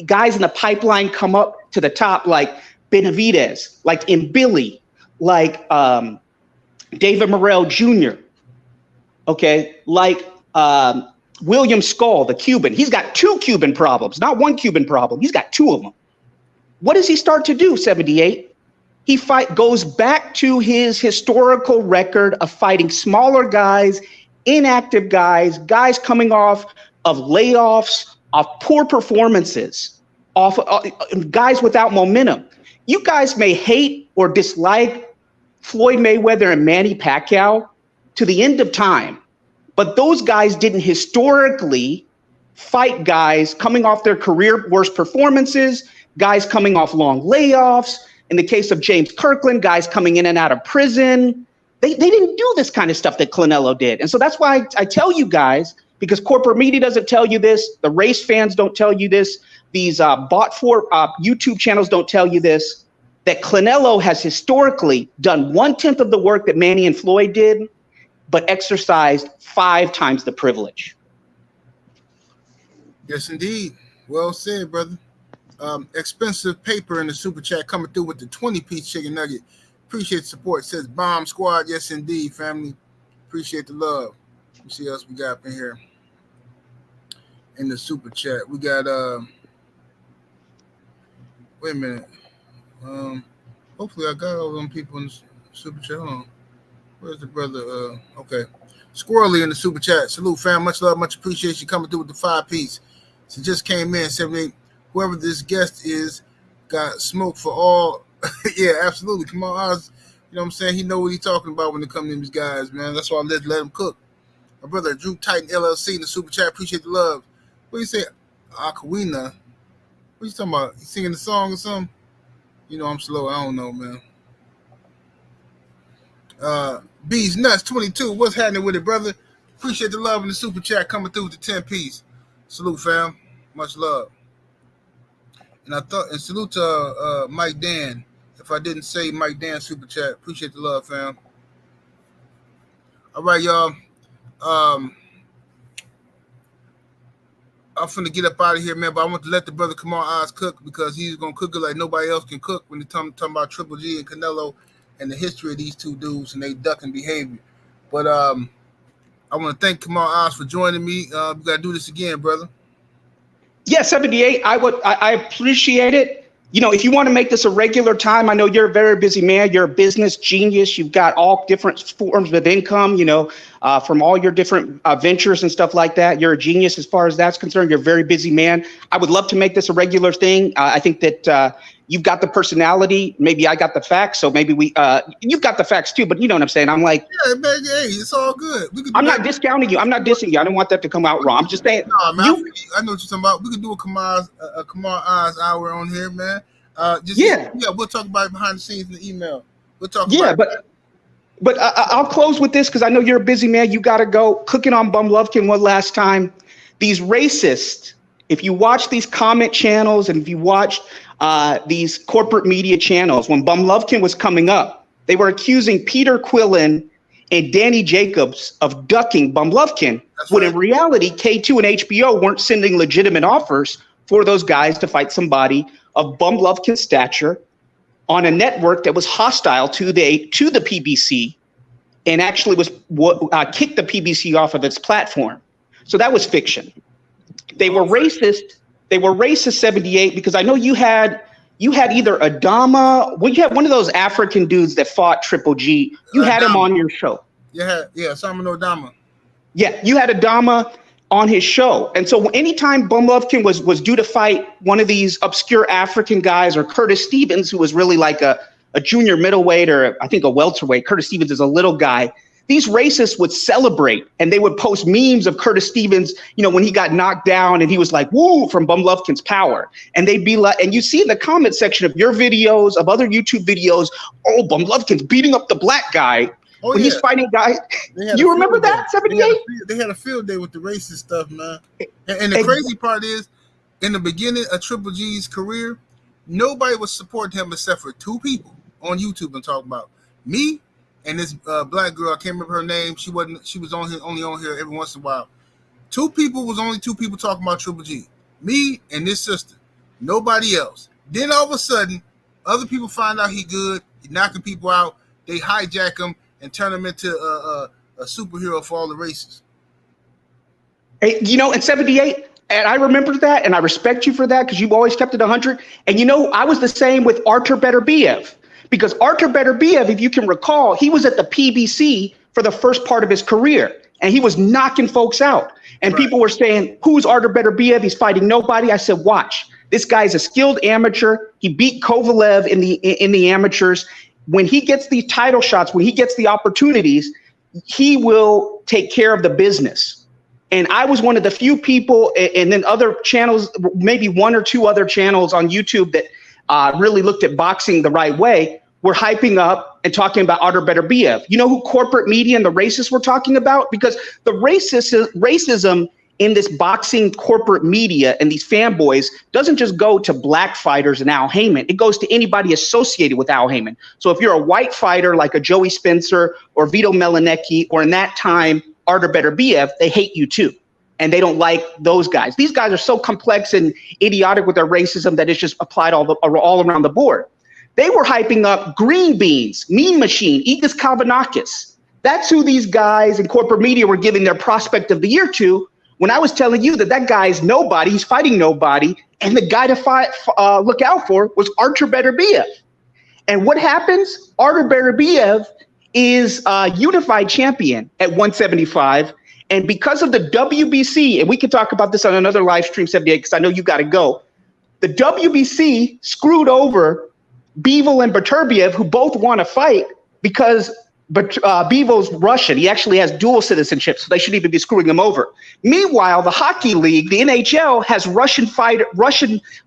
guys in the pipeline come up to the top, like Benavidez, like Mbili, like David Morrell Jr., okay, like William Skull, the Cuban. He's got two Cuban problems, not one Cuban problem. He's got two of them. What does he start to do, 78? He goes back to his historical record of fighting smaller guys, inactive guys, guys coming off of layoffs, of poor performances, off guys without momentum. You guys may hate or dislike Floyd Mayweather and Manny Pacquiao to the end of time, but those guys didn't historically fight guys coming off their career worst performances, guys coming off long layoffs. In the case of James Kirkland, guys coming in and out of prison. They didn't do this kind of stuff that Canelo did. And so that's why I tell you guys, because corporate media doesn't tell you this, the race fans don't tell you this, these bought for YouTube channels don't tell you this, that Canelo has historically done 1/10 of the work that Manny and Floyd did, but exercised 5 times the privilege. Yes, indeed. Well said, brother. Expensive paper in the super chat coming through with the 20-piece chicken nugget. Appreciate the support. Says Bomb Squad. Yes, indeed, family. Appreciate the love. Let's see what else we got up in here in the super chat. We got wait a minute. Hopefully I got all them people in the super chat. Hold on. Where's the brother? Okay. Squirrely in the super chat. Salute, fam. Much love, much appreciation coming through with the 5-piece. So just came in, 78. Whoever this guest is got smoke for all. Yeah, absolutely. Come on, Oz. You know what I'm saying? He know what he's talking about when it comes to these guys, man. That's why I let him cook. My brother Drew Titan LLC in the super chat. Appreciate the love. What do you say? Aquina. What you talking about? You singing the song or something? You know I'm slow. I don't know, man. Bees Nuts 22. What's happening with it, brother? Appreciate the love in the super chat coming through with the 10-piece. Salute, fam. Much love. And salute to Mike Dan. If I didn't say Mike Dan super chat, appreciate the love, fam. All right, y'all. I'm finna get up out of here, man. But I want to let the brother Kamar Oz cook, because he's gonna cook it like nobody else can cook when they're talking about Triple G and Canelo and the history of these two dudes and they ducking behavior. But I want to thank Kamar Oz for joining me. We gotta do this again, brother. Yeah, 78. I appreciate it. You know, if you want to make this a regular time, I know you're a very busy man. You're a business genius. You've got all different forms of income, you know, from all your different ventures and stuff like that. You're a genius as far as that's concerned. You're a very busy man. I would love to make this a regular thing. I think that you've got the personality, maybe I got the facts, so maybe you've got the facts too, but you know what I'm saying? I'm like, yeah, man, hey, it's all good. We could do I'm that. not discounting you. I'm not dissing you. I don't want that to come out wrong. I'm just saying, Nah, man, I know what you're talking about. We could do a Kamar's Kamar Oz hour on here, man. We'll talk about it behind the scenes in the email. We'll talk about it. But I'll close with this because I know you're a busy man. You got to go. Cooking on Bum Lovkin one last time. These racists, if you watch these comment channels and if you watch these corporate media channels, when Bum Lovkin was coming up, they were accusing Peter Quillen and Danny Jacobs of ducking Bum Lovkin, when in reality, K2 and HBO weren't sending legitimate offers for those guys to fight somebody of Bum Lovkin's stature on a network that was hostile to the PBC and actually was kicked the PBC off of its platform. So that was fiction. They were racist. They were racist 78 because I know you had either Adama. Well, you had one of those African dudes that fought Triple G. You had him on your show. Yeah, Simon Odama. Yeah, you had Adama on his show. And so anytime Bum Lovkin was due to fight one of these obscure African guys, or Curtis Stevens, who was really like a junior middleweight or I think a welterweight, Curtis Stevens is a little guy, these racists would celebrate and they would post memes of Curtis Stevens, when he got knocked down and he was like, woo, from Bum Lovkin's power. And they'd be like, and you see in the comment section of your videos, of other YouTube videos, oh, Bum Lovkin's beating up the black guy. Oh, when he's fighting guys. You remember that, 78? They had a field day with the racist stuff, man. And the crazy part is, in the beginning of Triple G's career, nobody was supporting him except for two people on YouTube. I'm talking about me and this black girl. I can't remember her name. She was only on here every once in a while. Only two people talking about Triple G. Me and this sister. Nobody else. Then all of a sudden, other people find out he good. He knocking people out. They hijack him and turn him into a superhero for all the races. Hey, in 78, and I remember that, and I respect you for that because you've always kept it 100. And I was the same with Artur Beterbiev, because Artur Beterbiev, if you can recall, he was at the PBC for the first part of his career, and he was knocking folks out. And people were saying, who's Artur Beterbiev? He's fighting nobody. I said, watch. This guy's a skilled amateur. He beat Kovalev in the amateurs. When he gets these title shots, when he gets the opportunities, he will take care of the business. And I was one of the few people, and then other channels, maybe one or two other channels on YouTube that really looked at boxing the right way, were hyping up and talking about Artur Beterbiev. You know who corporate media and the racists were talking about? Because the racism in this boxing corporate media and these fanboys doesn't just go to black fighters and Al Heyman. It goes to anybody associated with Al Heyman. So if you're a white fighter like a Joey Spencer or Vito Melanecki, or in that time, Artur Beterbiev, they hate you too. And they don't like those guys. These guys are so complex and idiotic with their racism that it's just applied all around the board. They were hyping up Green Beans, Mean Machine, Igis Kalvanakis. That's who these guys in corporate media were giving their prospect of the year to, when I was telling you that guy's nobody, he's fighting nobody, and the guy to look out for was Artur Beterbiev. And what happens? Artur Beterbiev is a unified champion at 175, and because of the WBC, and we can talk about this on another live stream 78 because I know you got to go, the WBC screwed over Bivol and Beterbiev, who both want to fight because Bivol's Russian. He actually has dual citizenship, so they shouldn't even be screwing him over. Meanwhile, the hockey league, the NHL, has Russian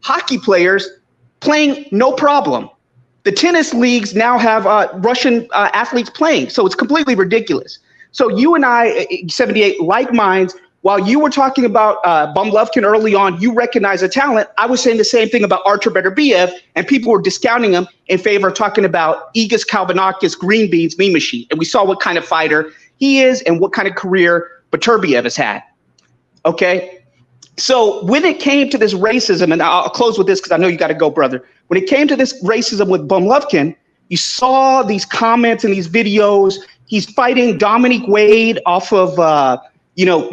hockey players playing no problem. The tennis leagues now have Russian athletes playing, so it's completely ridiculous. So you and I, 78, like minds, while you were talking about Bum Lovkin early on, you recognize a talent. I was saying the same thing about Artur Beterbiev, and people were discounting him in favor of talking about Igis Kalvanakis, Green Beans, Mean Machine. And we saw what kind of fighter he is and what kind of career Beterbiev has had. Okay? So when it came to this racism, and I'll close with this because I know you got to go, brother. When it came to this racism with Bum Lovkin, you saw these comments and these videos. He's fighting Dominic Wade off of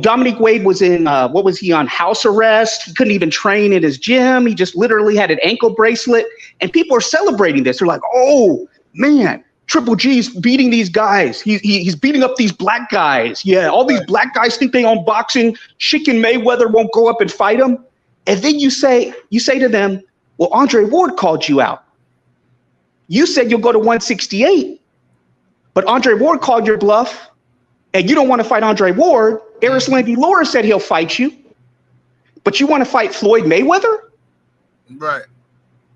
Dominic Wade was in, what was he on, house arrest? He couldn't even train in his gym. He just literally had an ankle bracelet. And people are celebrating this. They're like, oh, man, Triple G's beating these guys. He's beating up these black guys. Yeah, all these black guys think they own boxing. Chicken Mayweather won't go up and fight him. And then you say to them, Well, Andre Ward called you out. You said you'll go to 168, but Andre Ward called your bluff, and you don't want to fight Andre Ward. Eris Laura said he'll fight you, but you want to fight Floyd Mayweather? Right.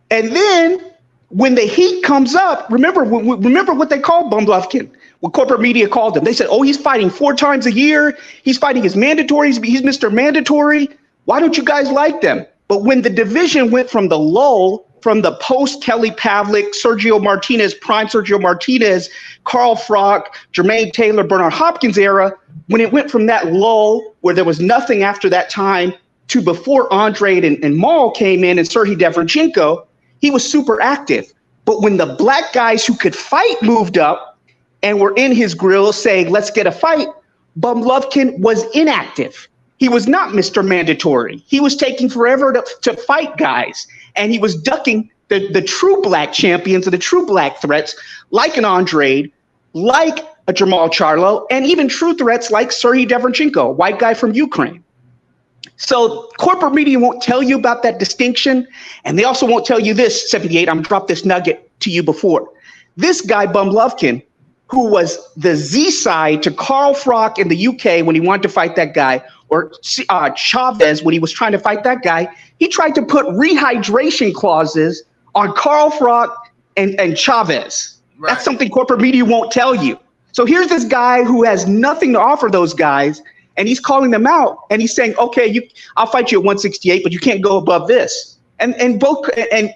And then when the heat comes up, remember what they called Bum Lufkin, what corporate media called him. They said, oh, he's fighting 4 times a year. He's fighting his mandatories. He's Mr. Mandatory. Why don't you guys like them? But when the division went from the lull, from the post-Kelly Pavlik, Sergio Martinez, prime Sergio Martinez, Carl Froch, Jermaine Taylor, Bernard Hopkins era, when it went from that lull where there was nothing after that time to before Andre and Maul came in and Sergey Deverchenko, he was super active. But when the black guys who could fight moved up and were in his grill saying, let's get a fight, Bum Lufkin was inactive. He was not Mr. Mandatory. He was taking forever to fight guys. And he was ducking the true black champions and the true black threats like an Andrade, like a Jamal Charlo, and even true threats like Sergey Deverchenko, a white guy from Ukraine. So corporate media won't tell you about that distinction. And they also won't tell you this, 78, I'm dropped this nugget to you before. This guy, Bum Lufkin, who was the Z side to Carl Froch in the UK when he wanted to fight that guy, or Chavez when he was trying to fight that guy, he tried to put rehydration clauses on Carl Froch and Chavez. Right. That's something corporate media won't tell you. So here's this guy who has nothing to offer those guys, and he's calling them out, and he's saying, okay, I'll fight you at 168, but you can't go above this. And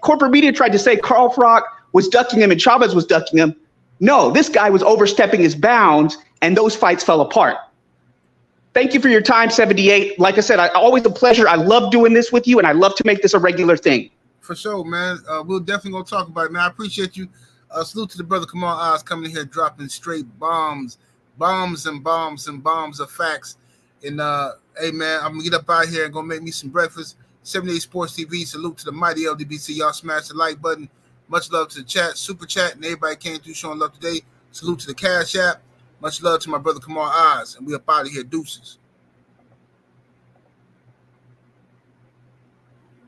corporate media tried to say Carl Froch was ducking him and Chavez was ducking him. No, this guy was overstepping his bounds, and those fights fell apart. Thank you for your time, 78. Like I said, always a pleasure. I love doing this with you, and I love to make this a regular thing. For sure, man. We'll definitely gonna talk about it, man. I appreciate you. Salute to the brother Kamal Oz coming in here dropping straight bombs of facts. And hey, man, I'm gonna get up out here and gonna make me some breakfast. 78 Sports TV. Salute to the mighty LDBC. Y'all smash the like button. Much love to the chat, super chat, and everybody came through showing love today. Salute to the Cash App. Much love to my brother Kamal Oz, and we up out of here. Deuces.